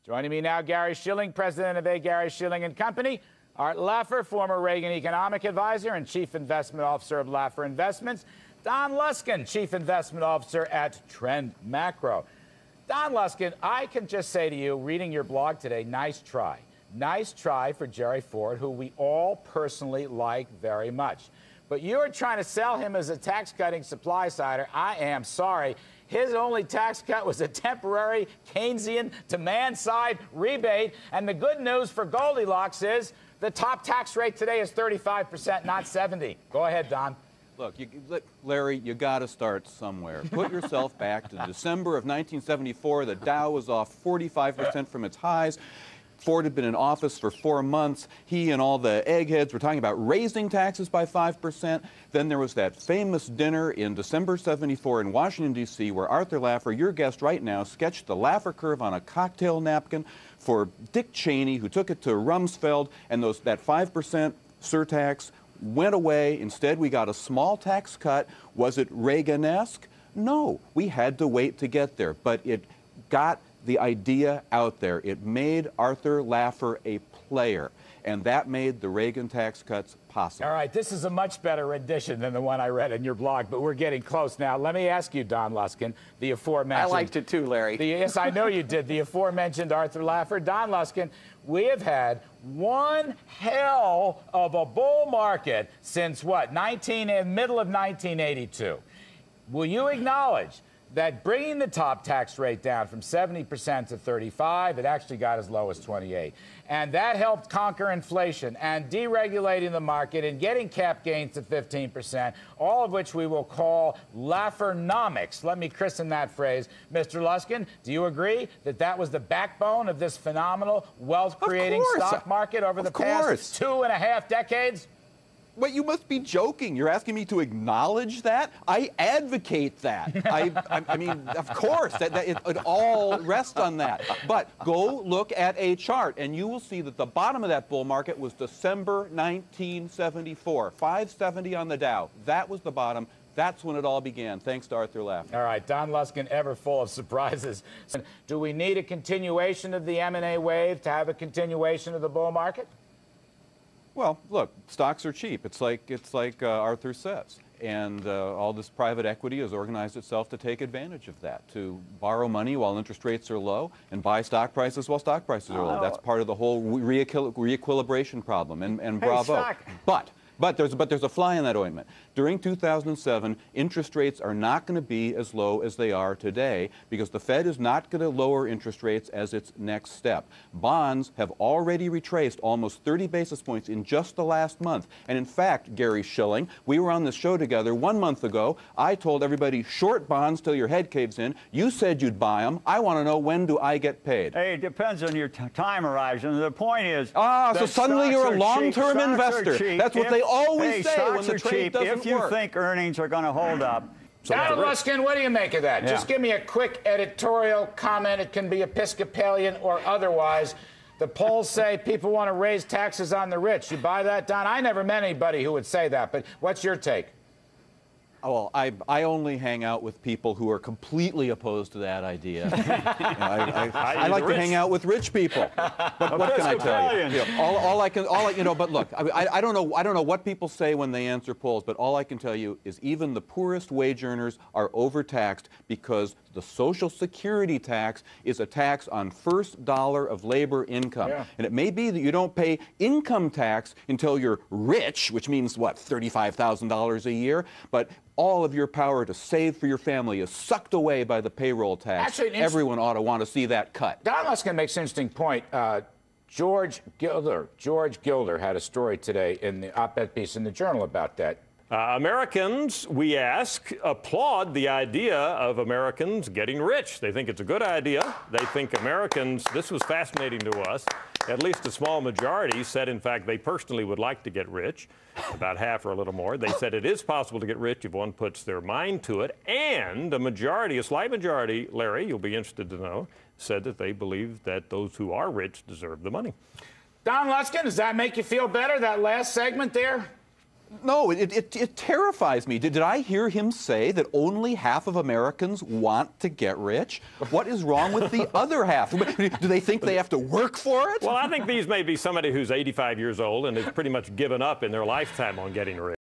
Joining me now, Gary Shilling, president of A. Gary Shilling and Company. Art Laffer, former Reagan economic advisor and chief investment officer of Laffer Investments. Don Luskin, chief investment officer at Trend Macro. Don Luskin, I can just say to you, reading your blog today, nice try. Nice try for Jerry Ford, who we all personally like very much. But you're trying to sell him as a tax-cutting supply-sider. I am sorry. His only tax cut was a temporary Keynesian demand-side rebate. And the good news for Goldilocks is the top tax rate today is 35%, not 70%. Go ahead, Don. Look, Larry, you got to start somewhere. Put yourself back to December of 1974. The Dow was off 45% from its highs. Ford had been in office for 4 months. He and all the eggheads were talking about raising taxes by 5%. Then there was that famous dinner in December '74 in Washington, D.C., where Arthur Laffer, your guest right now, sketched the Laffer curve on a cocktail napkin for Dick Cheney, who took it to Rumsfeld, and that 5% surtax went away. Instead, we got a small tax cut. Was it Reagan-esque? No. We had to wait to get there, but it got the idea out there. It made Arthur Laffer a player, and that made the Reagan tax cuts possible. All right, this is a much better rendition than the one I read in your blog, but we're getting close now. Let me ask you, Don Luskin, the aforementioned... I liked it too, Larry. Yes, I know you did. The aforementioned Arthur Laffer. Don Luskin, we have had one hell of a bull market since, what, middle of 1982. Will you acknowledge that bringing the top tax rate down from 70% to 35%, it actually got as low as 28%. And that helped conquer inflation and deregulating the market and getting cap gains to 15%, all of which we will call Laffernomics. Let me christen that phrase. Mr. Luskin, do you agree that that was the backbone of this phenomenal wealth-creating stock market over the past 2.5 decades? But you must be joking. You're asking me to acknowledge that? I advocate that. I mean, of course, it all rests on that. But go look at a chart, and you will see that the bottom of that bull market was December 1974, 570 on the Dow. That was the bottom. That's when it all began, thanks to Arthur Laffer. All right, Don Luskin, ever full of surprises. Do we need a continuation of the M&A wave to have a continuation of the bull market? Well, look, stocks are cheap. It's like Arthur says. And all this private equity has organized itself to take advantage of that, to borrow money while interest rates are low and buy stock prices while stock prices are low. That's part of the whole re-equilibration problem, and bravo. But there's a fly in that ointment. During 2007, interest rates are not going to be as low as they are today because the Fed is not going to lower interest rates as its next step. Bonds have already retraced almost 30 basis points in just the last month. And in fact, Gary Shilling, we were on this show together 1 month ago. I told everybody, short bonds till your head caves in. You said you'd buy them. I want to know, when do I get paid? Hey, it depends on your time horizon. The point is... so suddenly you're a long-term investor. That's what they always say when the trade doesn't work. If you think earnings are going to hold up. Don Luskin, what do you make of that? Yeah. Just give me a quick editorial comment. It can be Episcopalian or otherwise. The polls say people want to raise taxes on the rich. You buy that, Don? I never met anybody who would say that, but what's your take? Well, I only hang out with people who are completely opposed to that idea. I like to hang out with rich people. But what can I tell you? But look, I don't know what people say when they answer polls, but all I can tell you is even the poorest wage earners are overtaxed because the Social Security tax is a tax on first dollar of labor income. Yeah. And it may be that you don't pay income tax until you're rich, which means, what, $35,000 a year? But all of your power to save for your family is sucked away by the payroll tax. Actually, everyone ought to want to see that cut. Don Luskin makes an interesting point. George Gilder had a story today in the op-ed piece in the Journal about that. Americans, we ask, applaud the idea of Americans getting rich. They think it's a good idea. They think Americans, this was fascinating to us, at least a small majority said, in fact, they personally would like to get rich, about half or a little more. They said it is possible to get rich if one puts their mind to it. And a majority, a slight majority, Larry, you'll be interested to know, said that they believe that those who are rich deserve the money. Don Luskin, does that make you feel better, that last segment there? No, it terrifies me. Did I hear him say that only half of Americans want to get rich? What is wrong with the other half? Do they think they have to work for it? Well, I think these may be somebody who's 85 years old and has pretty much given up in their lifetime on getting rich.